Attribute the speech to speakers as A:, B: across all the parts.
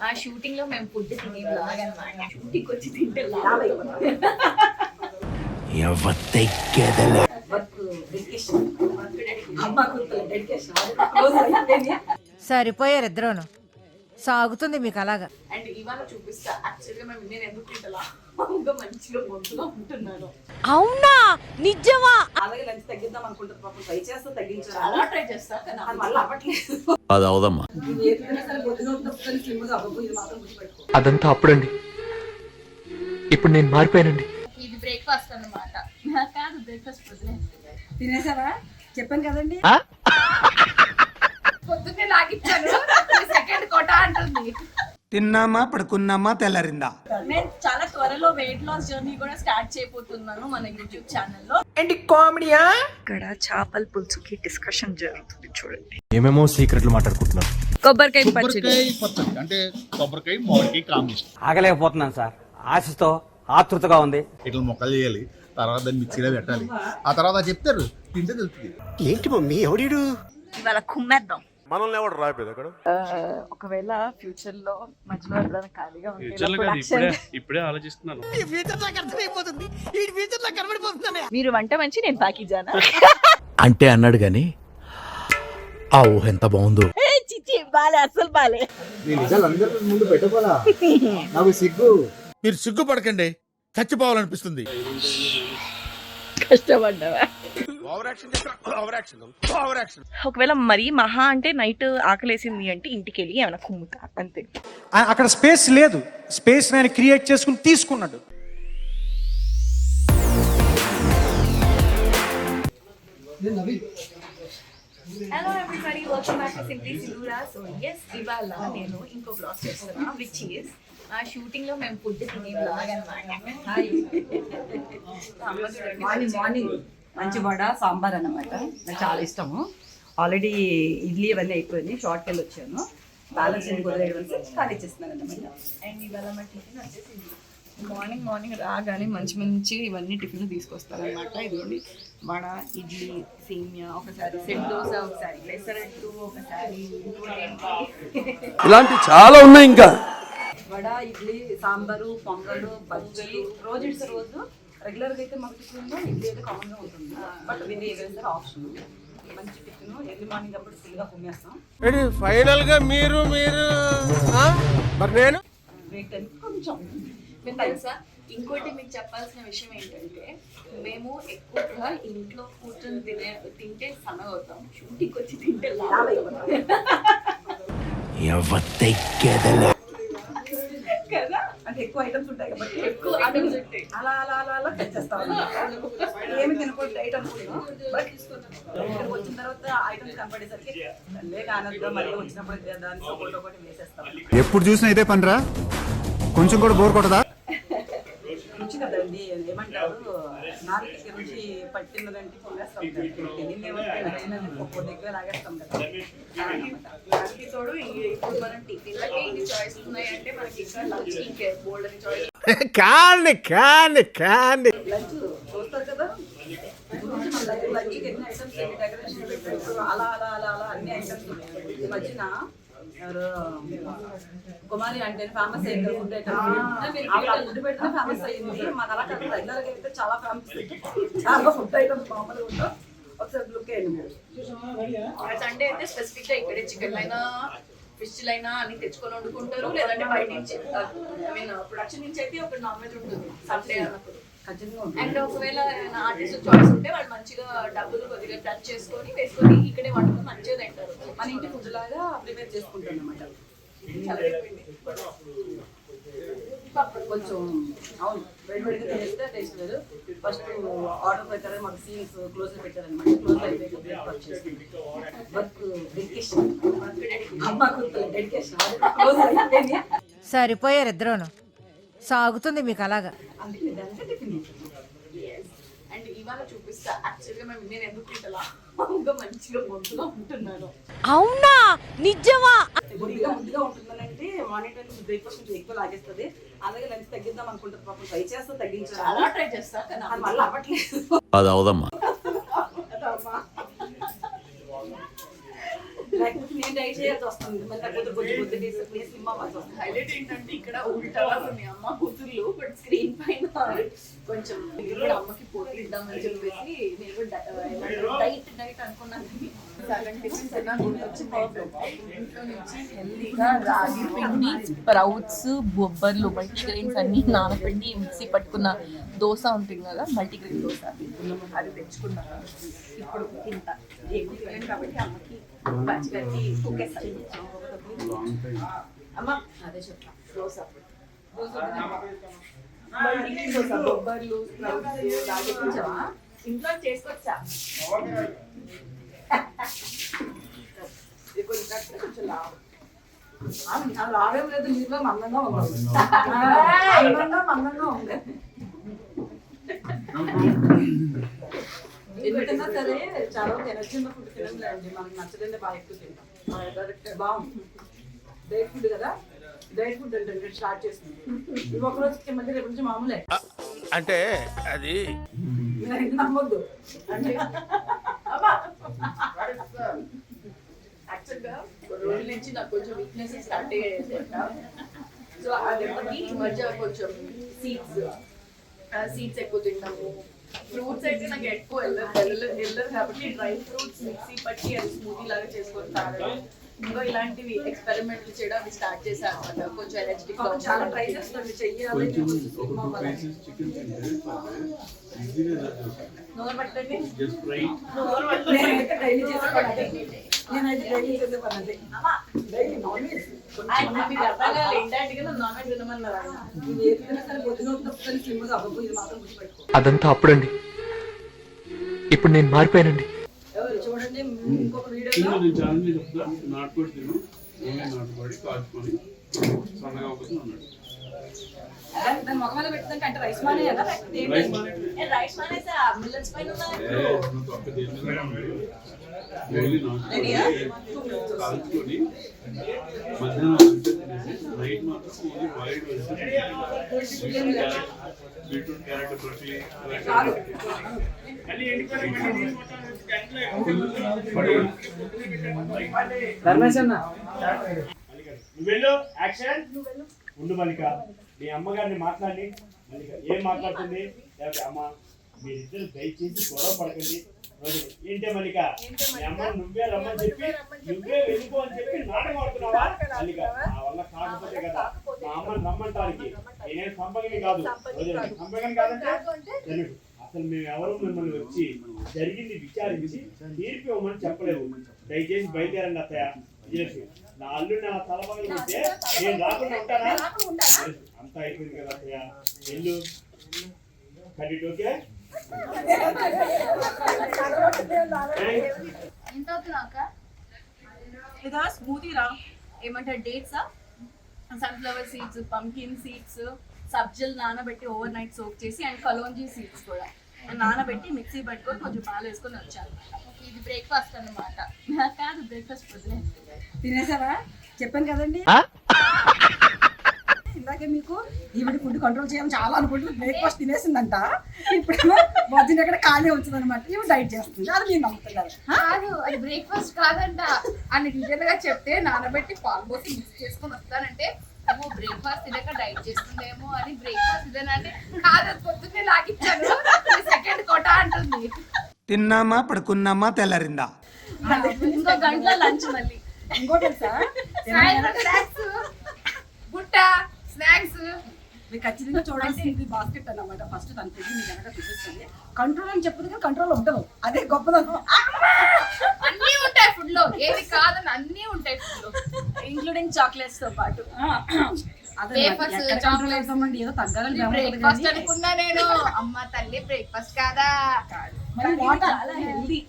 A: ఆ షూటింగ్ లో మేము ఫుడ్ తినే బ్లాగ్ అన్నమాట. షూటింగ్ వచ్చి తింటే
B: సరిపోయారు ఇద్దరును. సాగుతుంది మీకు అలాగా.
A: అండ్ ఇవాళ చూపిస్తా యాక్చువల్గా మేము నేను ఎందుకు తింటలా మంచిగా మొత్తుగా ఉంటున్నాను.
B: అవునా నిజమా?
C: అలాగే లంచ్ తగ్గిద్దాం అనుకుంటారు పాపం, ట్రై చేస్తా తగ్గించాలి.
A: అలా ట్రై చేస్తా కానీ
C: అది మళ్ళీ అవ్వట్లేదు.
D: అది అవదమ్మా.
C: ఏదైనా సరే పొద్దున ఉన్నప్పుడు స్లిమ్గా అవ్వకు, ఇది మాత్రం గుర్తుపెట్టుకో.
E: అదంతా అప్పుడండి, ఇప్పుడు నేను మారిపోయానండి.
A: ఇది బ్రేక్ఫాస్ట్ అన్నమాట. కాదు బ్రేక్ఫాస్ట్ పొద్దునే
C: తినేసావా? చెప్పాను కదండి.
A: పొద్దున్నే లాగిచ్చాను. సెకండ్ కోట అంటుంది.
F: తిన్నామా పడుకున్నామా తెల్లారిందా?
A: నేను చాలా త్వరలో వెయిట్ లాస్ జర్నీ కూడా స్టార్ట్ చేయబోతున్నాను మన యూట్యూబ్ ఛానల్లో.
F: ఏంటి కామెడీయా?
G: ఇక్కడ చేపల పులుసుకి డిస్కషన్ జరుగుతుంది చూడండి.
D: ఏమేమో సీక్రెట్లు మాట్లాడుకుంటున్నారు.
G: కొబ్బరికాయ పచ్చడి
H: అంటే కొబ్బరికాయ మామిడికాయ కాంబినేషన్.
F: ఆగలేకపోతున్నాను సార్, ఆశతో ఆతృతగా ఉంది.
H: ఇట్లా మొక్కలు చేయాలి, తర్వాత దాన్ని మిక్సీలో పెట్టాలి, ఆ తర్వాత చెప్తారు తింటే తెలుస్తుంది.
F: ఏంటి మమ్మీ ఎవడీడు?
G: ఇవాళ కుమ్మేద్దాం.
D: మనల్ని ఎవడు రాయిపోయింది అక్కడ?
G: ఒకవేళ ఫ్యూచర్ లో మధ్యలో ఎప్పుడైనా ఖాళీగా
I: ఇప్పుడే ఆలోచిస్తున్నాను.
G: మీరు వంట మంచి నేను ప్యాకేజానా?
D: అంటే అన్నాడు గాని ఆ ఊహ ఎంత బాగుందో.
G: చిచ్చి బాలే, అస్సలు బాలే.
H: ముందు పెట్టబోలా నాకు సిగ్గు.
I: మీరు సిగ్గుపడకండి, చచ్చిపోవాలనిపిస్తుంది.
G: కష్టపడ్డావా? ఒకవేళ మరీ మహా అంటే నైట్ ఆకలేసింది అంటే ఇంటికి వెళ్ళి ఏమైనా కుమ్ముతా అంతే.
F: అక్కడ స్పేస్ లేదు, స్పేస్ నేను క్రియేట్ చేసుకుని తీసుకున్నాడు.
A: Hello everybody, welcome back to simply సిలూరా. సో ఎస్, ఇవాళ నేను ఇంకో బ్లాగ్ చేస్తున్నా, విచ్ ఈస్ ఆ షూటింగ్ లో మేము ఫుడ్ తినే బ్లాగ్ అన్నమాట.
C: మార్నింగ్ మంచి వడ సాంబార్ అన్నమాట. నాకు చాలా ఇష్టము. ఆల్రెడీ ఇడ్లీ అవన్నీ అయిపోయింది, షార్ట్కి వెళ్ళి వచ్చాను. బ్యాలెన్స్ ఎందుకు వదిలేయడం ఖాళీ చేస్తున్నాను అన్నమాట.
A: అండ్ ఇవాళ మా టిఫిన్ వచ్చేసి మార్నింగ్ రాగానే మంచి ఇవన్నీ టిఫిన్ తీసుకొస్తారనమాట. ఇదిగోండి వడ, ఇడ్లీ, సేమియా, ఒకసారి సెట్ దోశ, ఒకసారి పెసరట్టు, ఒకసారి
D: ఇలాంటి చాలా ఉన్నాయి. ఇంకా
C: వడ, ఇడ్లీ, సాంబారు, పొంగలు, బజ్జీ, రోజు ఇట్స్ రోజు. రెగ్యులర్గా అయితే మాకు టిఫిన్ ఇడ్లీ అయితే కామన్గా ఉంటుంది, బట్ వీళ్ళు ఏదైనా సరే ఆప్షన్. మంచి టిఫిన్ ఎర్లీ మార్నింగ్ అప్పుడు ఫుల్గా కుమ్మేస్తాం.
F: ఫైనల్ గా మీరు మరి నేను
C: బ్రేక్ టైం కొంచెం
A: తెలుసా. ఇంకోటి మీకు చెప్పాల్సిన విషయం ఏంటంటే, మేము ఎక్కువగా ఇంట్లో కూర్చొని తింటే సన్నగవుతాం. షూటింగ్ వచ్చి తింటే
C: కదా, అంటే ఎక్కువ ఐటమ్స్ ఉంటాయి కాబట్టి
A: ఎక్కువ ఐటమ్స్ ఉంటాయి.
C: అలా అలా అలా అలా తెచ్చేస్తాం. ఏమి తినకూడదు డైట్ అనుకుంటున్నాం, బట్ ఇక్కడికి వచ్చిన తర్వాత ఐటమ్స్ కనపడేసరికి ఆనందంగా మళ్ళీ వచ్చినప్పుడు దాన్ని సపోర్ట్ ఒకటి వేసేస్తాం.
F: ఎప్పుడు చూసినా ఇదే పనిరా, కొంచెం కూడా బోర్ కొట్టదా?
C: రుచి కదండి, ఏమంటారు, నాలుగు రుచి పట్టినదంటే కొనేస్తాం. నచ్చినది ఒక్కో దగ్గర లాగేస్తాం కదా.
A: దానికి తోడు ఇప్పుడు మనం టిఫిన్లకే ఇన్ని చాయిస్ ఉన్నాయంటే మనకి ఇంకా లంచ్ ఇంకే బోల్డ్ అని చాయిస్.
C: లంచ్ చూస్తారు కదా, లంచ్కి ఎన్ని ఐటమ్స్, ఎన్ని డెకరేషన్ పెట్టారు, అలా అలా అలా అలా అన్ని ఐటమ్స్ ఉన్నాయి. ఈ మధ్యన కుమారి అంటే ఫేమస్ అయింది ఫుడ్ ఐటమ్. ఫుడ్ పెట్టిన ఫేమస్ అయింది. మన అలా కాదు, రెగ్యులర్ గా అయితే చాలా ఫేమస్, చాలా ఫుడ్ ఐటమ్స్ మామూలుగా ఉంటాం. ఒకసారి లుక్ అయ్యింది.
A: సండే అయితే స్పెసిఫిక్ గా ఇక్కడే చికెన్ అయినా ఫిష్ అయినా అన్ని తెచ్చుకొని వండుకుంటారు, లేదంటే బయట నుంచి ఐ మీన్ ప్రొడక్షన్ నుంచి అయితే ఒక నాన్ వెజ్ ఉంటుంది సండే అన్నప్పుడు. అండ్ ఒకవేళ ఆర్టిస్ట్ చాయిస్ ఉంటే వాళ్ళు మంచిగా డబ్బులు కొద్దిగా టచ్ చేసుకొని వేసుకొని ఇక్కడే వండుకొని మంచిగా తింటారు.
C: మన ఇంటి ఫుడ్ లాగా ప్రిపేర్ చేసుకుంటాం అన్నమాట. కొంచెం అవును, వేడివేడిగా చేస్తే టేస్ట్ వేరు. ఫస్ట్ ఆర్డర్ ప్రకారం మాకు సీన్స్ క్లోజ్ పెట్టారనమాట. క్లోజ్ అయిపోయి బ్రేక్ఫాస్ట్ చేసుకుంటాం. వర్క్ డెడికేషన్, అమ్మ కూతురు డెడికేషన్ క్లోజ్ అయిపోయింది.
B: సరిపోయారు ఇద్దరును. సాగుతుంది మీకు అలాగా.
C: అందుకే దాంట్లో టిఫిన్.
A: అండ్ ఇవాళ చూపిస్తా యాక్చువల్గా మేము నేను ఎందుకు తింటలా మంచిగా మొత్తుగా ఉంటున్నాను.
B: అవునా నిజమా?
C: ముద్దుగా ఉంటుందనంటే మార్నింగ్ టైం బ్రేక్ఫాస్ట్ కొంచెం ఎక్కువ లాగేస్తుంది. అలాగే లంచ్ తగ్గిద్దాం అనుకుంటారు పాపం, ట్రై చేస్తా తగ్గించాలి.
A: అలా ట్రై చేస్తా కానీ
C: అది మళ్ళీ అవ్వట్లేదు.
D: అది అవదమ్మా.
C: లేకపోతే నేను డైట్ చేయాల్సి వస్తుంది. మళ్ళీ నా కూతురు కొంచెం ప్లేస్ ఇవ్వాల్సి వస్తుంది.
A: హైలైట్ ఏంటంటే ఇక్కడ ఉల్టాగా ఉంది అమ్మ కూతుర్లు, బట్ స్క్రీన్ పైన కొంచెం నేను కూడా అమ్మకి పోటీ ఇద్దామని చెప్పేసి నేను కూడా డైట్ అనుకున్నాను. కానీ సగం టిఫిన్స్ అయినా గుర్తొచ్చి ఇంట్లో నుంచి హెల్దీగా రాగి పిండి, స్ప్రౌట్స్, బొబ్బర్లు, మల్టీగ్రెయిన్స్ అన్ని నానబెట్టి మిక్సీ పట్టుకున్న దోశ ఉంటుంది కదా, మల్టీగ్రెయిన్ దోశ, అది తెచ్చుకున్నాను. ఇప్పుడు ఇంత ఎక్కువ తినలేను కాబట్టి అమ్మకి పచ్చిగట్టి కుక్కేస్తాను. అమ్మ అదే చెప్తా, దోశ మల్టీగ్రెయిన్ దోశ, బొబ్బర్లు, స్ప్రౌట్స్, రాగి కొంచెమా ఇంట్లో చేసుకొచ్చా. ఇది కొంచెం
C: లాభం లేదు, మీలో మందంగా ఉంది. మందంగా ఉంది. ఎందుకన్నా సరే చాలా ఎనర్జీ ఉన్న ఫుడ్ తినండి. మనకు నచ్చదండి, బాగా ఎక్కువ తింటాం. బాగుంది. డైట్ ఫుడ్ కదా, డైట్ ఫుడ్ అంటే స్టార్ట్ చేస్తుంది. ఇవి ఒకరోజు మధ్య రేపు నుంచి మామూలే.
I: అంటే అది
C: నమ్మొద్దు అంటే
A: యాక్చువల్గా రోజుల నుంచి నాకు కొంచెం వీక్నెస్ స్టార్ట్ అయ్యాయి. సో అదొకటి. ఈ మధ్య కొంచెం సీడ్స్ ఎక్కువ తింటాము. ఫ్రూట్స్ అయితే నాకు ఎక్కువ వెళ్ళదు కాబట్టి డ్రై ఫ్రూట్స్ మిక్సీ పట్టి అది స్మూతీ లాగా చేసుకొని తాగడం, ఇంకా ఇలాంటివి ఎక్స్పెరిమెంట్లు చేయడం అవి స్టార్ట్ చేశాను అనమాట. కొంచెం ఎనర్జెటిక్
C: చాలా ట్రై చేస్తాను, చెయ్యాలి.
A: నోరు పట్టండి.
C: నేనైతే డైలీ చేసే పని అదే. డైలీ నాన్ వెజ్
A: మీకు అర్థం కాదు ఏంటంటే నాన్ వెజ్ తినమన్నారు.
C: ఇది ఏదైనా సరే పొద్దున ఒకసారి స్లిమ్గా అవ్వకు, ఇది మాత్రం గుర్తుపెట్టుకో.
E: అదంతా అప్పుడండి, ఇప్పుడు నేను మారిపోయానండి.
C: ఎవరు చూడండి ఇంకొక వీడియోలో
I: నాటుకోడి తిను, నాటుకోడి కాచుకొని సన్నగా అవుతుంది అన్నాడు.
C: దాని మొఖం మీద పెట్టిందంటే అంటే రైస్ మానే కదా,
A: రైస్ మానేసా మిల్లెట్స్ పైన
I: కాల్చుకొని మధ్యాహ్నం నైట్ మాత్రం వైట్ బీట్రూట్, క్యారెట్, బ్రోకలీ
J: వెళ్ళు యాక్షన్ ఉండు మల్లిక. మీ అమ్మగారిని మాట్లాడి మల్లిక ఏం మాట్లాడుతుంది? లేకపోతే అమ్మ మీరిద్దరు దయచేసి గొడవ పడకండి. ఏంటే మల్లిక, మీ అమ్మ నువ్వే రమ్మని చెప్పి నువ్వే వెళ్ళిపో అని చెప్పి నాటకం ఆడుతున్నావా మల్లిక? నా వల్ల కాకపోతే కదా మా అమ్మని రమ్మంటానికి. నేనేం సంపగని కాదు, సంపగని కాదంటే తెలుగు. అసలు మేము ఎవరు మిమ్మల్ని వచ్చి జరిగింది విచారించి తీర్పు ఇవ్వమని చెప్పలేదు. దయచేసి బయలుదేరండి అత్తయ్య. విజయలక్ష్మి, నా అల్లుడిని నా తలపగలు ఉంటే నేను రాకుండా ఉంటానా? అంతా అయిపోయింది కదా అత్తయ్య, వెళ్ళు. Correct, okay.
A: ఇదా స్మూతీ రా, ఏమంటారు డేట్సా, sunflower seeds, pumpkin seeds, Sabjal నానబెట్టి ఓవర్ నైట్ సోక్ చేసి, అండ్ కలోంజీ సీడ్స్ కూడా నానబెట్టి మిక్సీ పట్టుకొని కొంచెం పాలు వేసుకొని వచ్చాను. ఇది బ్రేక్ఫాస్ట్ అన్నమాట. కాదు బ్రేక్ఫాస్ట్ పొద్దునే
C: తినేసావా? చెప్పాను కదండి ఇందాకే మీకు ఈవిడ ఫుడ్ కంట్రోల్ చేయడం చాలా అనుకుంటుంది. బ్రేక్ఫాస్ట్ తినేసిందంట, ఇప్పుడు మధ్యన ఎక్కడ ఖాళీ ఉంచుతుంది అనమాట. ఇవి డైట్ చేస్తుంది, అది మీరు నమ్ముతున్నారు.
A: కాదు, అది బ్రేక్ఫాస్ట్ కాదంట అని డీటెయిల్ గా చెప్తే నానబెట్టి పాలు పోసి మిక్స్ చేసుకొని వస్తానంటే బ్రేక్ఫాస్ట్ తినక డైట్ చేస్తుందేమో అని. బ్రేక్ఫాస్ట్ ఇదేనంటే కాదు, పొద్దున్నే లాగిచ్చాను, సెకండ్ కోట అంటుంది.
F: తిన్నామా, పడుకున్నామా, తెల్లారిందా.
A: ఇంకో గంటలో లంచ్, మళ్ళీ
C: ఇంకోటి తెలుసా,
A: స్నాక్స్, బుట్ట స్నాక్స్.
C: మీకు ఖచ్చితంగా చూడాల్సింది బాస్కెట్ అన్నమాట. ఫస్ట్ తన పెట్టి మీకు కనుక చూపిస్తుంది. కంట్రోల్ అని చెప్పదు కానీ కంట్రోల్ ఉండదు, అదే గొప్పదనం.
A: అన్నీ ఉంటాయి ఫుడ్ లో, ఏది కాదని అన్నీ ఉంటాయి ఫుడ్ లో, ఇంక్లూడింగ్ చాక్లెట్స్ తో పాటు.
C: ఏదో తగ్గాలని
A: బ్రేక్ఫాస్ట్ అనుకున్నా నేను. అమ్మ తల్లి బ్రేక్ఫాస్ట్ కాదా,
C: చాలా హెల్దీ.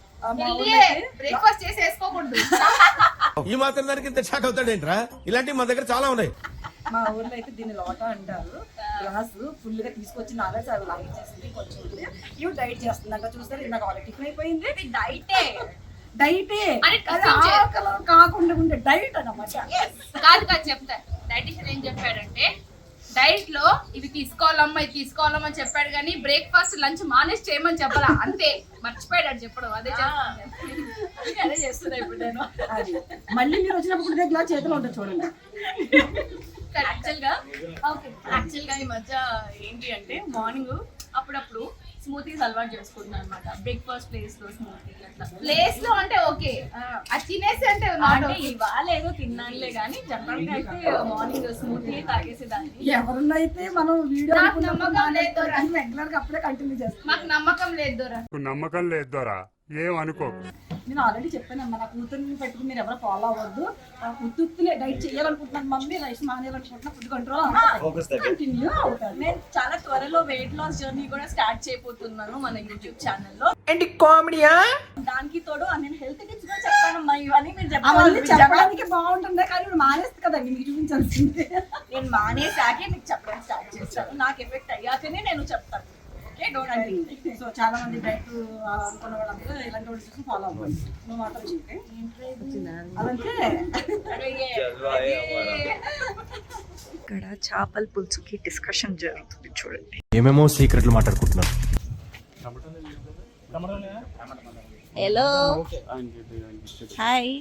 A: బ్రేక్ఫాస్ట్ చేసి వేసుకోకూడదు.
I: ఈ మాత్రం దానికి ఇంత షాక్ అవుతాడేంట్రా? ఇలాంటివి మా దగ్గర చాలా ఉన్నాయి.
C: మా ఊర్లో అయితే దీన్ని లోటా అంటారు. గ్లాస్ ఫుల్ గా తీసుకొచ్చి నాలుగు అవి లాగించేసింది. కొంచెం ఇవి డైట్ చేస్తుందంట. చూస్తారు, నాకు ఆల్రెడీ టిఫిన్ అయిపోయింది.
A: డైటే
C: డైటే కాకుండా ఉండే డైట్ అన్నమాట.
A: కాదు కాదు చెప్తా. డైటిషియన్ ఏం చెప్పాడంటే డైట్ లో ఇవి తీసుకోవాలమ్మా, ఇది తీసుకోవాలమ్మా చెప్పాడు, కానీ బ్రేక్ఫాస్ట్ లంచ్ మానేసి చేయమని చెప్పాలా, అంతే. మర్చిపోయాడు చెప్పడం, అదే అందుకే అదే చేస్తున్నా ఇప్పుడు నేను.
C: అది మళ్ళీ మీరు వచ్చినప్పుడు ఇదే గ్లాస్ చేతిలో ఉంటుంది చూడండి.
A: యాక్చువల్గా ఈ మధ్య ఏంటి అంటే మార్నింగ్ అప్పుడప్పుడు స్మూతీస్ అలవాటు చేసుకుంటున్నాను అనమాట. బ్రేక్ఫాస్ట్ ప్లేస్ లో స్మూతీ అట్లా.
K: ప్లేస్ లో అంటే ఓకే, అది తినేసి అంటే
A: అంటే ఇవాళ ఏదో తిన్నానులే కానీ జనరల్ గా అయితే మార్నింగ్ స్మూతీ తాగేసేదాన్ని.
C: ఎవరన్నా అయితే మనం వీడియో
K: నాకు నమ్మకం లేదు,
C: రెగ్యులర్ గా అప్పుడే కంటిన్యూ చేస్తాం.
K: మాకు నమ్మకం లేదు దొరా.
J: నమ్మకం లేదు దొరా, ఏమనుకో.
C: నేను ఆల్రెడీ చెప్పానమ్మా, నా కూతుర్ని పెట్టుకుని మీరు ఎవరో ఫాలో అవ్వద్దు. ఉత్తునే డైట్ చేయాలనుకుంటున్నాను మమ్మీ, రైస్ మానేయాలనుకుంటున్నా, ఫుడ్ కంట్రోల్ కంటిన్యూ అవుతాను.
A: నేను చాలా త్వరలో వెయిట్ లాస్ జర్నీ కూడా స్టార్ట్ చేయబోతున్నాను మన యూట్యూబ్ ఛానల్లో.
B: ఏంటి కామెడీయా?
A: దానికి తోడు నేను హెల్త్ టిప్స్ కూడా చెప్తానమ్మా. ఇవన్నీ మీరు
C: అవన్నీ
A: చెప్పాలి.
C: చెప్పడానికి బాగుంటుంది కానీ ఇప్పుడు మానేస్తుంది కదండి మీకు చూపించాల్సింది.
A: నేను మానేసాకే మీకు చెప్పడం స్టార్ట్ చేస్తాను. నాకు ఎఫెక్ట్ అయ్యాకనే నేను చెప్తాను. Okay, don't agree.
C: సో చాలా మంది డైట్ అనుకున్న వాళ్ళందరూ ఇలాంటి వాళ్ళు చూసి ఫాలో అవ్వండి. నువ్వు మాత్రం చెప్పే అదంతే.
G: ఇక్కడ చేపల పులుసుకి డిస్కషన్ జరుగుతుంది చూడండి.
F: ఏమేమో సీక్రెట్లు మాట్లాడుకుంటున్నారు.
G: హలో, హాయ్,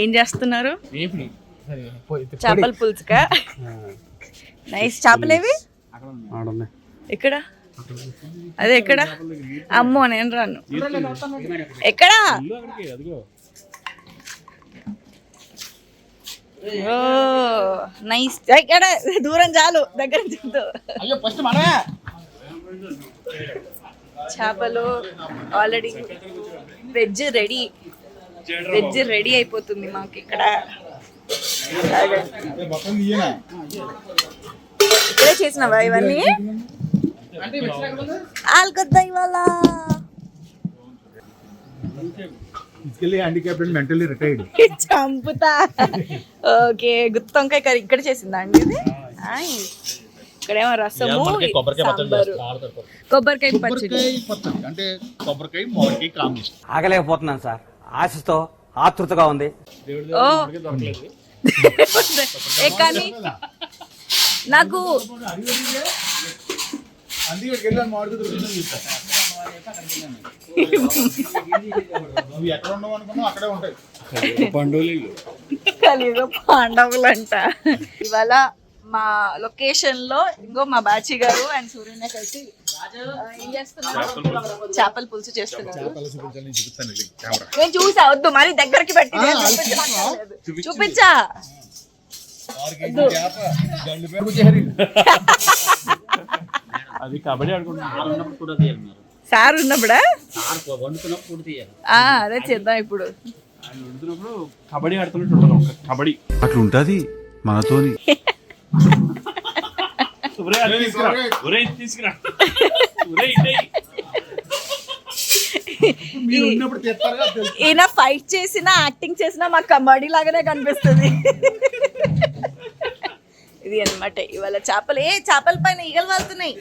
G: ఏం చేస్తున్నారు? చేపల పులుసుకా? నైస్. చేపలేవి ఎక్కడ? అదే ఎక్కడ? అమ్మో నేను రాను. ఎక్కడా? ఓ నైస్. ఎక్కడ? దూరం చాలు, దగ్గర చూద్దు. చేపలు ఆల్రెడీ వెజ్ రెడీ అయిపోతుంది మాకు ఇక్కడ. ఇక్కడే చేసినావా ఇవన్నీ? ఆల్కొద్దా ఇవాళ?
H: Mentally retired.
G: చంపుతా. ఓకే, గుత్తి వంకాయ కర్రీ ఇక్కడ చేసిందా అండి ఇది? ఇక్కడేమో రసము, సాంబారు, కొబ్బరికాయ పచ్చడి.
H: అంటే కొబ్బరికాయ మామిడికాయ కాంబినేషన్.
F: ఆగలేకపోతున్నాను సార్, ఆశతో ఆతృతగా ఉంది.
G: ఓ కానీ నాకు
H: అందుకే వెళ్ళాను మామిడికాయ దొరుకుతుందని చెప్తాను. నువ్వు ఎక్కడ ఉండవు అనుకున్నావు అక్కడే ఉంటాయి
G: కలియుగ పాండవులంట. ఇవాళ మా లొకేషన్ లో ఇంకో మా బాచి గారు అండ్ సూర్యనే కలిసి ఏం చేస్తున్నారు? చేపల పులుసు చేస్తున్నారు. నేను చూసా, వద్దు మరి దగ్గరికి పెట్టి చూపించా.
J: అది కబడ్డీ ఆడుకుంటున్నాను.
G: సార్ ఉన్నప్పుడా? అదే చేద్దాం ఇప్పుడు.
J: కబడ్డీ ఆడుతున్నట్టు ఉంటుంది. కబడ్డీ
F: అట్లుంటది మనతోని.
J: తీసుకురా.
G: ఈయన ఫైట్ చేసినా యాక్టింగ్ చేసినా మాకు కబడ్డీ లాగానే కనిపిస్తుంది. ఇది అన్నమాట ఇవాళ చేపలు. చేపల పైన ఈగలు వాళ్తున్నాయి.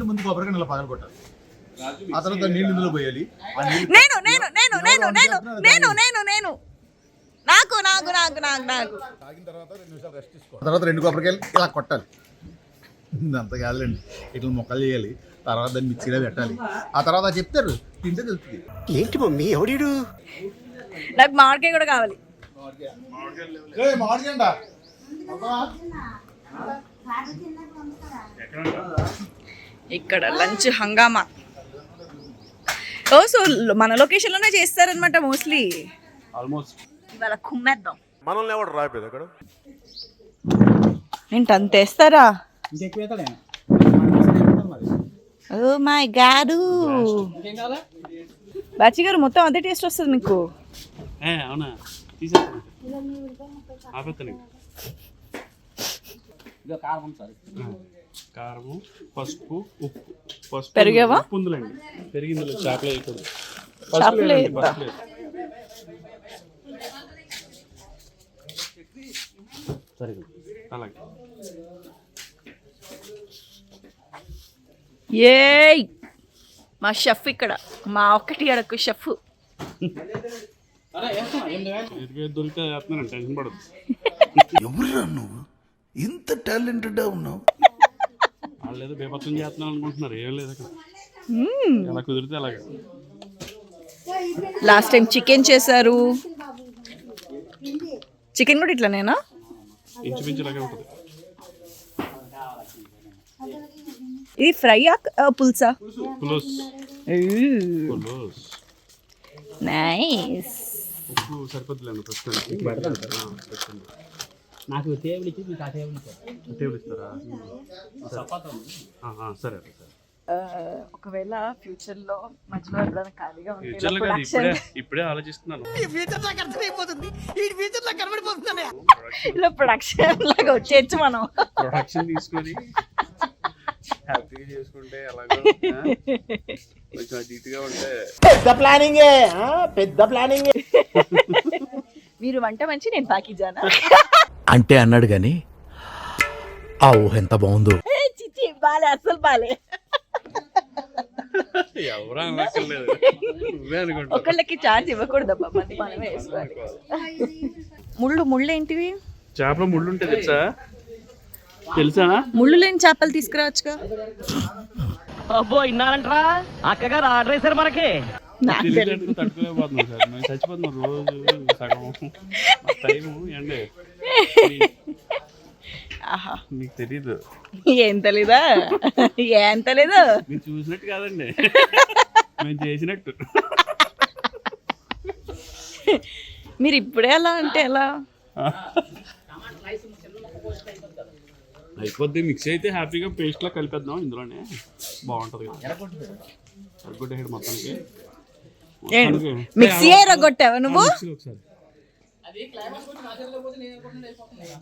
H: ముందు కొబ్బరికాయ నెల పగలు కొట్టాలి, ఆ తర్వాత నీళ్ళు ఇందులో పోయాలి.
G: నేను నాకు
H: తాగిన తర్వాత 2 నిమిషాలు రెస్ట్ తీసుకోవాలి. తర్వాత 2 కొబ్బరికాయలు ఇలా కొట్టాలి. అంత కాదులేండి, ఇట్లా మొక్కలు చేయాలి. తర్వాత దాన్ని మిక్సీలో పెట్టాలి. ఆ తర్వాత చెప్తారు, తింటే తెలుస్తుంది.
F: ఏంటి మమ్మీ ఎవడీడు?
G: నాకు మామిడికాయ కూడా కావాలి. ఇక్కడ లంచ్ హంగామా. ఓ సో మన లొకేషన్ లోనే చేస్తారనమాట మోస్ట్లీ.
J: ఆల్మోస్ట్
G: ఇవాళ కుమ్మేద్దాం.
I: మనల్ని ఎవడు రాయిపోయింది అక్కడ?
G: ఏంటి అంత వేస్తారా? ఓ మై గాడ్, బాచి గారు మొత్తం అదే టేస్ట్ వస్తుంది మీకు.
J: అవునా? కారము, పసుపు, ఉప్పు. పసుపు
G: పెరిగేవా?
J: ఉప్పు ఉందిలేండి, పెరిగింది. చేపలు వేయకూడదు.
G: చేపలు వేయద్దా?
J: సరే అలాగే.
G: ఏయ్ మా షెఫ్ ఇక్కడ, మా ఒక్కటి అడకు షెఫ్.
J: దొరికితే వేస్తున్నాను, టెన్షన్ పడదు.
I: ఎవరురా నువ్వు ఇంత టాలెంటెడ్ ఉన్నావు?
J: వాళ్ళు ఏదో బేపత్వం చేస్తున్నాను అనుకుంటున్నారు. ఏం లేదు అక్కడ. ఎలా కుదిరితే అలాగే.
G: లాస్ట్ టైం చికెన్ చేశారు. చికెన్ కూడా ఇట్లానేనా?
J: ఇంచుమించు ఇలాగే ఉంటుంది.
G: ఇది ఫ్రైయా పులుసా?
J: పులుస్.
G: నైస్.
J: ఉప్పు సరిపోతుందండి ప్రస్తుతానికి.
C: నాకు టేబుల్ ఇచ్చి మీకు ఆ టేబుల్
J: ఇస్తారా? సరే.
G: ఒకవేళ ఫ్యూచర్ లో మధ్యలో ఎప్పుడైనా ఖాళీగా
J: ఫ్యూచర్లో కాదు, ఇప్పుడే ఆలోచిస్తున్నాను.
G: ఇలా ప్రొడక్షన్ లాగా వచ్చేయచ్చు మనం.
J: ప్రొడక్షన్ తీసుకొని హ్యాపీగా చేసుకుంటే ఎలాగో కొంచెం అటు ఇటుగా ఉంటే.
I: పెద్ద ప్లానింగ్.
G: మీరు వంట మంచి, నేను ప్యాకేజానా?
D: అంటే అన్నాడు గాని ఆ ఊహ ఎంత బాగుందో.
G: చిచ్చి బాలే, అస్సలు బాలే.
J: ఎవరు అనక్కర్లేదు, నువ్వే అనుకుంటా.
G: ఒకళ్ళకి ఛార్జ్ ఇవ్వకూడదబ్బా, మంది మనమే వేసుకోవాలి. ముళ్ళు ఏంటివి?
J: చేపలో ముళ్ళు ఉంటే తెలుసా?
G: ముళ్ళు లేని చేపలు తీసుకురావచ్చుగా.
C: అబ్బో ఇన్నారంటరా, అక్కగారు ఆర్డర్ వేశారు మనకి.
J: తట్టుకోలేకపోతున్నాం సార్, మేము చచ్చిపోతున్నాం రోజు సగం టైము. అండి మీకు తెలీదు.
G: ఏం తెలీదా? ఏం తెలీదు?
J: మీరు చూసినట్టు కాదండి, మేము చేసినట్టు.
G: మీరు ఇప్పుడే అలా అంటే ఎలా?
J: అయిపోద్ది, మిక్స్ అయితే హ్యాపీగా పేస్ట్ లా కలిపేద్దాం ఇందులోనే, బాగుంటది కదా. ఎరగొట్టేసాడు మొత్తానికి.
G: మిక్సీ ఎరగొట్టావా నువ్వు?
J: ఒకసారి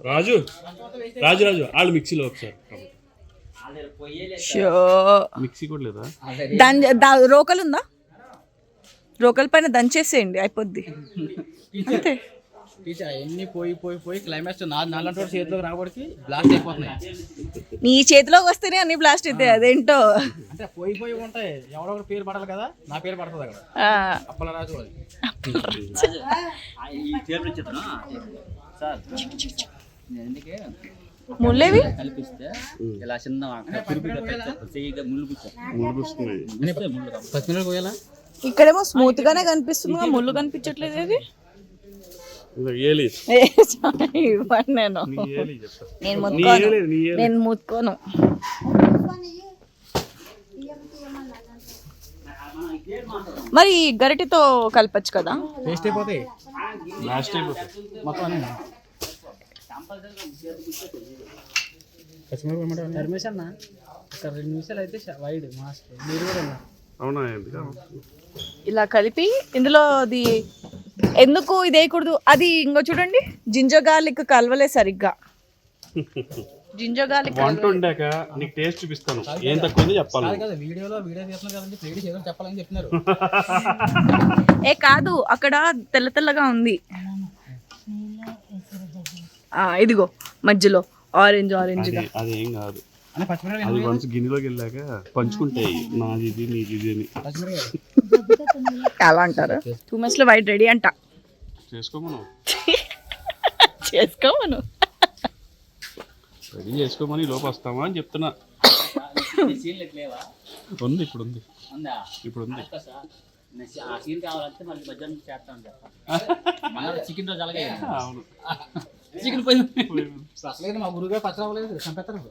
J: రాజు వాళ్ళు మిక్సీలో ఒకసారి. మిక్సీ కూడా లేదా?
G: రోకలు ఉందా? రోకల పైన దంచేసేయండి, అయిపోద్ది అంతే.
C: ఎన్ని పోయి క్లైమాక్స్ నాలుగు చేతిలోకి రాబడికి బ్లాస్ట్ అయిపోతున్నాయి.
G: నీ చేతిలోకి వస్తేనే అన్ని బ్లాస్ట్ అవుతాయి, అదేంటో.
C: అంటే పోయి ఉంటాయి, ఎవరో ఒకటి పేరు పడాలి కదా, నా పేరు పడుతుంది అక్కడ. అప్పలరాజు
G: ముళ్ళేవి
C: కల్పిస్తే ఇలా చిన్న ముళ్ళు.
G: ఇక్కడేమో స్మూత్ గానే కనిపిస్తుంది, ముళ్ళు కనిపించట్లేదు. ఏది నేను ముట్టుకోను. మరి గరిటెతో కలపచ్చు కదా?
C: వేస్ట్ అయిపోతాయి,
J: లాస్ట్ అయిపోతాయి
C: మొత్తం. రమేష్ అన్న ఒక 2 నిమిషాలు అయితే వైడ్ మాస్టర్ మీరు కూడా అన్నారు.
J: అవునా?
G: ఇలా కలిపి ఇందులో అది ఎందుకు ఇది వేయకూడదు? అది ఇంకో చూడండి, జింజర్ గార్లిక్ కలవలే సరిగ్గా. జింజర్ గార్లిక్
J: వంట ఉండాక నీకు టేస్ట్ చూపిస్తాను, ఏం తక్కువ చెప్పాలి.
C: వీడియో తీస్తున్నారు కదండి, ప్లేడీస్ ఏదో చెప్పాలని చెప్తున్నారు.
G: ఏ కాదు, అక్కడ తెల్లగా ఉంది. ఇదిగో మధ్యలో ఆరెంజ్ గా.
J: అది ఏం కాదు, అది వన్స్ గిన్నెలోకి వెళ్ళాక పంచుకుంటాయి, నాది ఇది నీది ఇది అని.
G: అలా అంటారు. 2 months లో వైట్ రెడీ అంట.
J: చేసుకోమను రెడీ చేసుకోమని లోపు వస్తామా అని చెప్తున్నా. ఉంది, ఇప్పుడు ఉంది.
C: చికెన్ రోజు అలాగే.
J: అవును,
C: చికెన్ పోయింది అసలు మా గురువుగా పచ్చలేదు, చంపేస్తారు.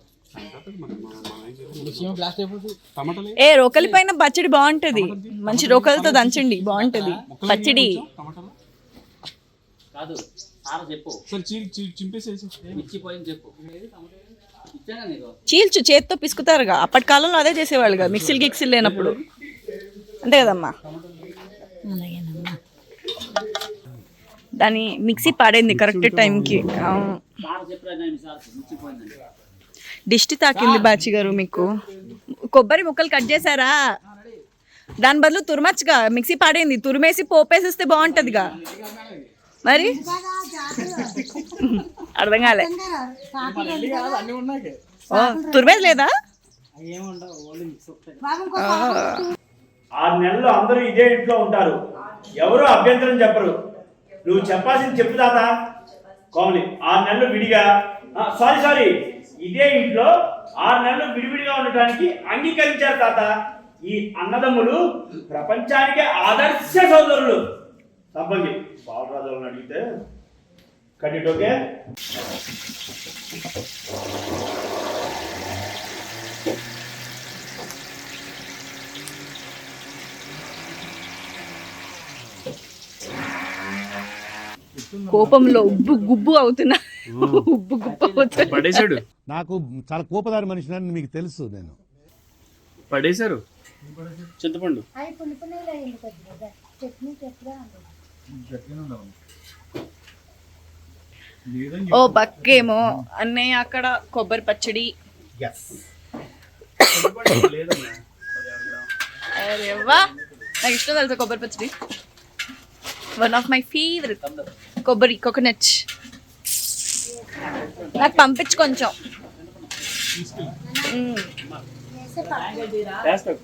C: బ్లాస్ట్ అయిపోతుంది.
G: ఏ రోకలి పైన పచ్చడి బాగుంటది, మంచి రోకలతో దంచండి, బాగుంటది పచ్చడి.
C: కాదు చెప్పు,
G: చీల్చు, చేత్తో పిసుకుతారుగా. అప్పటి కాలంలో అదే చేసేవాళ్ళుగా, మిక్సీలు గిక్సీలు లేనప్పుడు. అంతే కదమ్మా? దాని మిక్సీ పాడైంది కరెక్ట్ టైంకి. దిష్టి తాకింది బాచి గారు మీకు. కొబ్బరి ముక్కలు కట్ చేశారా? దాని బదులు తురమచ్చుగా, మిక్సీ పాడైంది. తురిమేసి పోపేసిస్తే బాగుంటదిగా. మరి అర్థం కాలే. తురిమేది లేదా?
J: 6 నెలలు అందరూ ఇదే ఇంట్లో ఉంటారు, ఎవరు అభ్యంతరం చెప్పరు. నువ్వు చెప్పాల్సింది చెప్పు తాత. కోమలి 6 నెలలు విడిగా, సారీ ఇదే ఇంట్లో 6 నెలలు విడివిడిగా ఉండటానికి అంగీకరించారు తాత. ఈ అన్నదమ్ములు ప్రపంచానికి ఆదర్శ సోదరులు. తప్పండి బాలరాజు వాళ్ళని అడిగితే కట్ ఓకే.
G: కోపంలో ఉబ్బు గుబ్బు అవుతున్నా, ఉబ్బు గుబ్బు అవుతున్నా.
E: పడేశాడు,
H: నాకు చాలా కోపదారి మనిషిని మీకు తెలుసు. నేను
E: పడేశారు చింతపండు.
G: ఓ పక్కేమో అన్నయ్య అక్కడ కొబ్బరి పచ్చడి. అరే వా, నాకు ఇష్టం తెలుసా కొబ్బరి పచ్చడి. One of my favourite. కొబ్బరి కోకోనట్ నాకు పంపించు కొంచెం.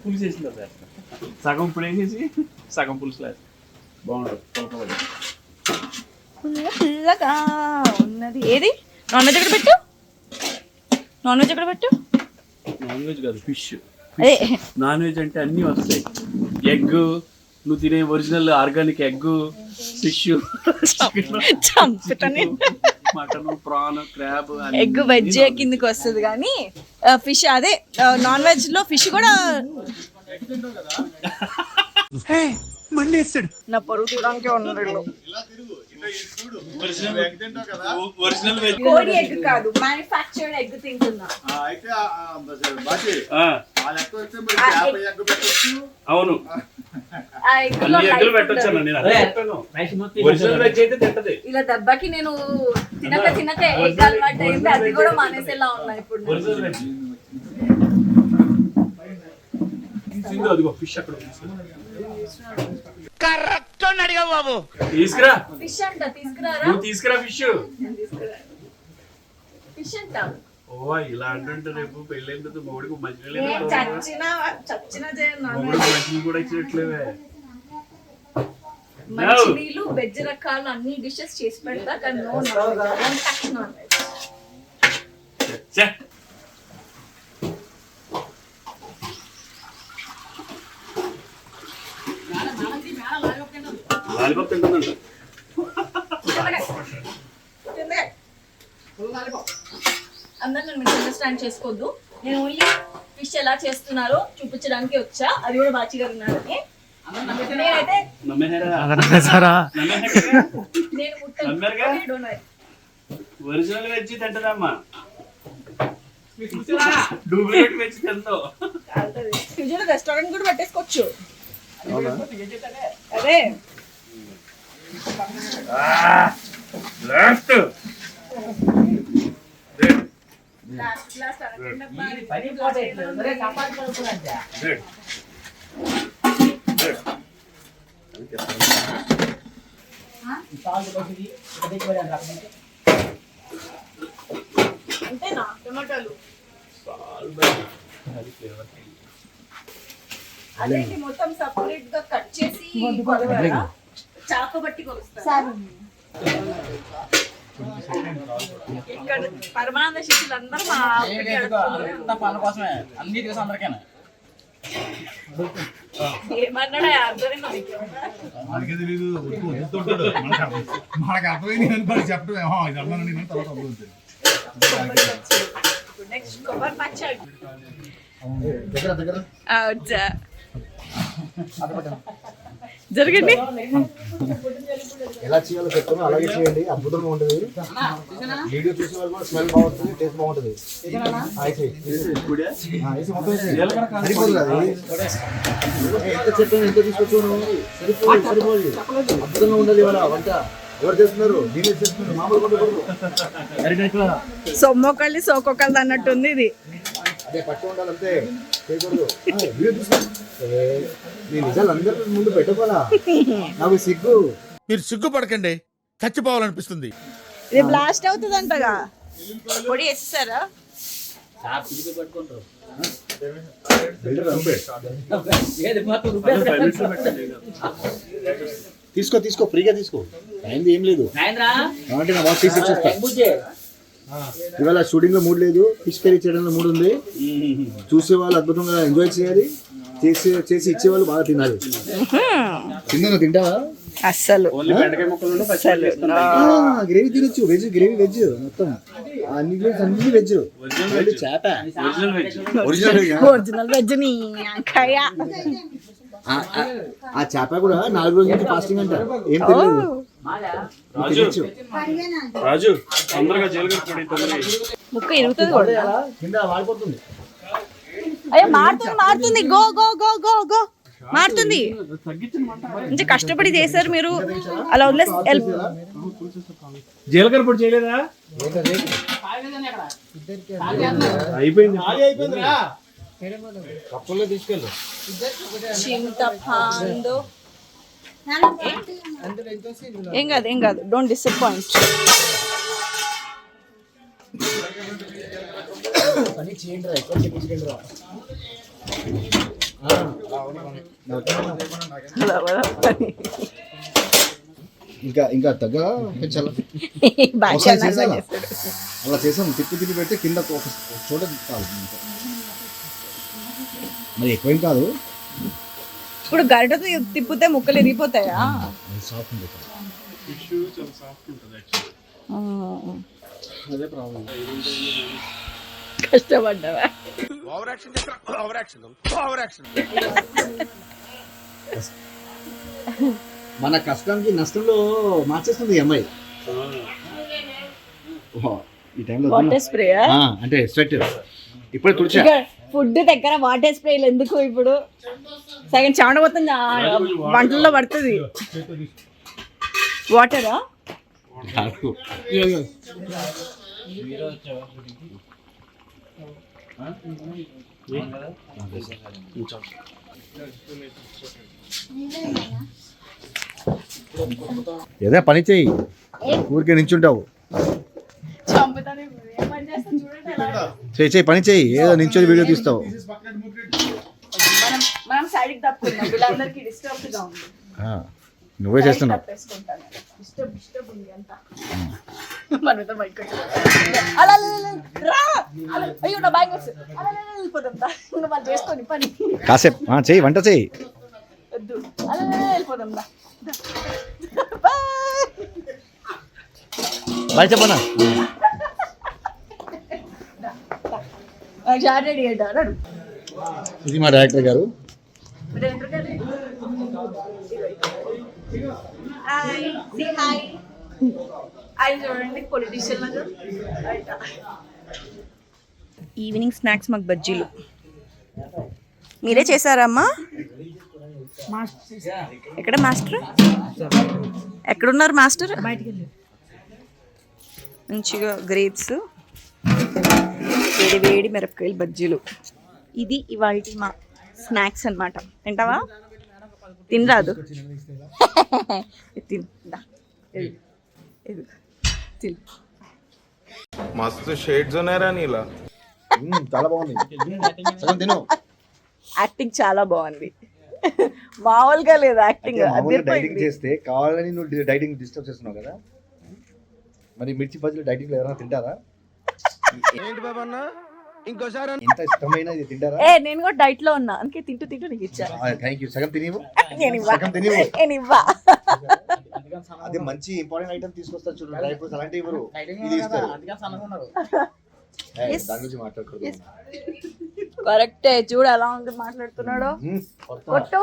E: పులుసు వేసిన సగం ఇప్పుడు వేసేసి సగం పులుసు లేదు. బాగుంటుంది.
G: పుల్లగా ఉన్నది. ఏది నాన్ వెజ్ ఎక్కడ పెట్టు, నాన్ వెజ్ ఎక్కడ పెట్టు.
E: నాన్ వెజ్ కాదు, ఫిష్.
G: అదే
E: నాన్ వెజ్ అంటే అన్నీ వస్తాయి. ఎగ్, నువ్వు తినే ఒరిజినల్ ఆర్గానిక్ ఎగ్, ఫిష్,
G: చంపుతాను.
E: Mutton, prawn, crab.
G: Egg veg కిందకి వస్తుంది కానీ ఫిష్ అదే నాన్ వెజ్ లో ఫిష్ కూడా. నా పరువు చూడడానికి ఉన్నాడు. కోడి ఎగ్ కాదు, మ్యానుఫ్యాక్చర్డ్ ఎగ్ తింటున్నా.
E: అవును,
G: ఆ ఎగ్గులో
E: ఎగ్గులు
G: life
E: పెట్టొచ్చాను
G: ఉండదు.
E: నేను. ఒరిజినల్ వెజ్ అయితే తింటది.
G: ఇలా దెబ్బకి నేను తినక ఎగ్ అలవాటు అయింది, అది కూడా మానేసేలా ఉన్నా ఇప్పుడు.
E: Original veg. అదిగో ఫిష్ అక్కడ
I: కరెక్ట్ అడిగా బాబు.
E: తీసుకురా,
G: ఫిష్ అంట తీసుకురారా.
E: నువ్వు తీసుకురా ఫిష్.
G: ఫిష్ అంట.
E: ఓ ఇలా అంటే రేపు పెళ్ళైన మొగుడికి
G: నేను చచ్చిన
E: మంచి కూడా ఇచ్చినట్లేవే.
G: మంచినీళ్ళు వెజ్ రకాలు అన్ని డిషెస్ చేసి పెడతా కానీ నో నాన్ వెజ్.
E: లాలిపాప్ తింటుందంట.
G: అందరు నన్ను మిస్అండర్స్టాండ్ చేసుకోవద్దు. నేను ఓన్లీ ఫిష్ ఎలా చేస్తున్నారో చూపించడానికి వచ్చా. అది కూడా బాచి గారు ఉన్నారని. నేనైతే
E: ఒరిజినల్ వెజ్ తింటదమ్మా, డూప్లికేట్ వెజ్ తింటావు.
G: ఫ్యూజన్ రెస్టారెంట్ కూడా పెట్టేసుకోవచ్చు. అదే
E: లాస్ట్
G: అంతేనా టమాటాలు. అదేంటి మొత్తం సపరేట్ గా కట్ చేసి కొలవాలా? చాకు బట్టి కొలుస్తారు. ఇక్కడ పరమానంద శిష్యులు అందరూ మా
C: కోసమే అన్ని తెలుసు అందరికైనా.
G: ఏమన్నాడా అర్థమైందా మీకు?
H: మనకే తెలీదు, మనకు అర్థమైంది చెప్పడం.
G: నెక్స్ట్ కొబ్బరి పచ్చడి. జరగండి.
H: ఎలా చేయాలో చెప్తాను, అలాగే చేయండి. అద్భుతంగా ఉంటుంది. వీడియో చూసే వాళ్ళు కూడా స్మెల్ బాగుంటుంది, టేస్ట్ బాగుంటుంది. ఎంత చెప్పాను, ఎంత తీసుకొచ్చాను, సరిపోదు. అద్భుతంగా ఉండాలి ఇవాళ వంట. ఎవరు చేస్తున్నారు? దీని చేస్తున్నారు. మామూలు
G: సొమ్మొకళ్ళి సోకొకళ్ళది అన్నట్టుంది ఇది.
H: అదే పట్టు ఉండాలంతే, చేయకూడదు. వీడియో చూసాను, నేను నిజాలు అందరి ముందు పెట్టుకోవాలా? నాకు సిగ్గు.
I: మీరు సిగ్గుపడకండి, చచ్చిపోవాలనిపిస్తుంది.
G: ఇది బ్లాస్ట్ అవుతుంది అంటగా. పొడి వేస్తారా?
H: తీసుకో ఫ్రీగా తీసుకో, అయింది ఏం లేదు. అంటే నా వాచ్ తీసి ఇవాళ షూటింగ్ లో మూడ్ లేదు, ఫిష్ కర్రీ చేయడంలో మూడ్ ఉంది. చూసే వాళ్ళు అద్భుతంగా ఎంజాయ్ చేయాలి. చేసి ఇచ్చేవాళ్ళు బాగా తినాలి. తింటావా?
G: అస్సలు
E: ఓన్లీ బెండకాయ ముక్కలు ఉంటే పచ్చిమిర్చి వేసుకొని
H: గ్రేవీ తినొచ్చు. వెజ్ మొత్తం అన్ని వెజ్. చేప
G: ఒరిజినల్ వెజ్ నీ అంకాయ.
H: ఆ చేప కూడా 4 రోజుల నుంచి ఫాస్టింగ్ అంట. ఏం తెలియదు.
E: రాజు తొందరగా జీలకర్ర పొడి తొందరగా
G: ముక్క ఇరుగుతుంది కూడా.
H: కింద వాడిపోతుంది.
G: అయ్యో మారుతుంది go go go go go మారుతుంది. మంచి కష్టపడి చేశారు మీరు, అలా వదిలేసి
E: జీలకర్ర పొడి చేయలేదా? అయిపోయింది. కప్పుల్లో తీసుకెళ్ళు.
G: చింతపండు ఏం కాదు డోంట్ డిసప్పాయింట్.
H: ఇంకా తగ్గ అలా చేసాం. తిప్పి పెడితే కింద ఒక చోట కాదు, మరి ఎక్కువేం కాదు.
G: ఇప్పుడు గరిటతో తిప్పితే ముక్కలు ఇరిగిపోతాయా? కష్టపడ్డావా?
H: మన కష్టానికి నష్టంలో మార్చేస్తుంది ఈ అమ్మాయి. ఈ టైంలో
G: వాటర్ స్ప్రే
H: అంటే స్వెట్ ఇప్పుడు తుడిచా.
G: ఫుడ్ దగ్గర వాటర్ స్ప్రేలు ఎందుకు? ఇప్పుడు సగం చెమట పోతుంది, వంటల్లో పడుతుంది. వాటరా?
H: ఏదో పని చెయ్యి, ఊరికే నించుంటావు. చెయ్యి పని చెయ్యి, ఏదో నించొని వీడియో తీస్తావు.
G: మనం సైడ్కి తప్పుకున్నాం, వీళ్ళందరికీ డిస్టర్బ్ గా ఉంది.
H: నువ్వే చేస్తున్నావు.
G: డిస్టర్బ్ ఉంది అంతా. మనం ఇద్దరం బయటకు వచ్చాం. అలా అయ్యో నా బ్యాగ్ అలా వెళ్ళిపోతాం. ఇంకా మనం చేసుకొని పని
H: కాసేపు చెయ్యి, వంట చెయ్యి.
G: వద్దు అలా వెళ్ళిపోతాం.
H: బాయ్ చెప్పనా?
G: రెడీ అంటారు.
H: ఇది మా డైరెక్టర్ గారు.
G: చూడండి పొలిటీషియన్. ఈవినింగ్ స్నాక్స్ మాకు బజ్జీలు. మీరే చేశారమ్మా? ఎక్కడ మాస్టర్? ఎక్కడున్నారు మాస్టర్? మంచిగా గ్రేప్స్, వేడి వేడి మిరపకాయలు బజ్జీలు. ఇది ఇవాళ మా స్నాక్స్ అన్నమాట. తింటావా? తినరాదు. తిను.
I: మస్తు షేడ్స్ ఉన్నారా నీలా?
H: చాలా బాగుంది.
G: యాక్టింగ్ చాలా బాగుంది. మామూలుగా లేదు యాక్టింగ్.
H: డైటింగ్ చేస్తే కావాలని నువ్వు డైటింగ్ డిస్టర్బ్ చేస్తున్నావు కదా. మరి మిర్చి బజ్జీలు డైటింగ్ లో ఎవరైనా తింటారా?
I: ఏంటి బాబా అన్న ఇంకోసారి
H: ఇంత ఇష్టమైన ఇది తింటారా?
G: నేను కూడా డైట్ లో ఉన్నా, అందుకే తింటూ నీకు ఇచ్చా.
H: Thank you. సగం తినివు. అదే మంచి ఇంపార్టెంట్ ఐటమ్ తీసుకొస్తారు చూడు, డ్రై ఫ్రూట్స్ అలాంటివి ఇవ్వరు, ఇది ఇస్తారు. దాని గురించి మాట్లాడుకోండి.
G: కరెక్టే. చూడు ఎలా ఉంది మాట్లాడుతున్నాడు. కొట్టు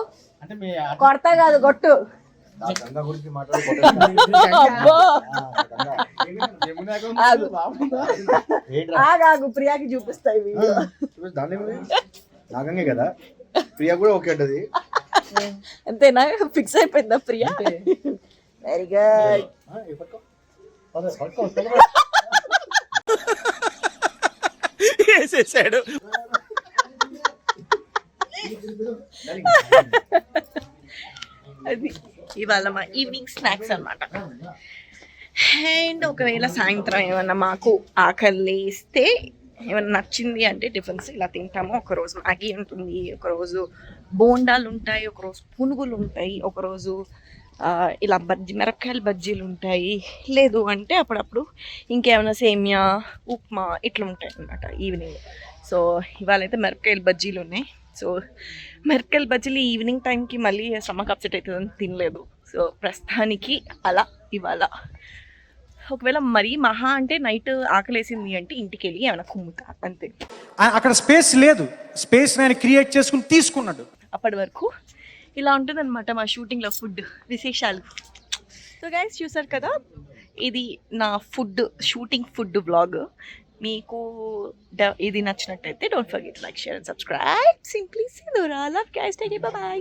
G: కొడతా కాదు, కొట్టు.
H: గంగా గురించి మాట్లాడు.
G: ప్రియాకి చూపిస్తాయి వీడియో.
H: దాని నాగంగే కదా, ప్రియా కూడా ఓకే అంటది.
G: అంతేనా? ఫిక్స్ అయిపోయిందా ప్రియా? Very good.
I: వేసేసాడు.
G: అది ఇవాళ మా ఈవినింగ్ స్నాక్స్ అన్నమాట. అండ్ ఒకవేళ సాయంత్రం ఏమన్నా మాకు ఆకలి వేస్తే ఏమన్నా నచ్చింది అంటే టిఫిన్స్ ఇలా తింటాము. ఒకరోజు మ్యాగీ ఉంటుంది, ఒకరోజు బోండాలు ఉంటాయి, ఒకరోజు పునుగులు ఉంటాయి, ఒకరోజు ఇలా మిరపకాయల బజ్జీలు ఉంటాయి. లేదు అంటే అప్పుడప్పుడు ఇంకేమైనా సేమియా, ఉప్మా ఇట్లా ఉంటాయి అన్నమాట ఈవినింగ్. సో ఇవాళ అయితే మిరపకాయల బజ్జీలు ఉన్నాయి. సో మెరకల్ బజ్జీలు ఈవినింగ్ టైంకి మళ్ళీ స్టమక్ అప్సెట్ అవుతుందని తినలేదు. సో ప్రస్తుతానికి అలా ఇవాళ ఒకవేళ మరీ మహా అంటే నైట్ ఆకలేసింది అంటే ఇంటికి వెళ్ళి ఏమైనా కుమ్ముతా అంతే.
F: అక్కడ స్పేస్ లేదు, స్పేస్ ఆయన క్రియేట్ చేసుకుని తీసుకున్నాడు.
G: అప్పటి వరకు ఇలా ఉంటుందన్నమాట మా షూటింగ్లో ఫుడ్ విశేషాలు. సో గైస్ చూసారు కదా, ఇది నా షూటింగ్ ఫుడ్ వ్లాగ్. మీకు ఇది నచ్చినట్టయితే don't forget like, share and subscribe. Simply సిదోరా. Love guys, take care, bye by.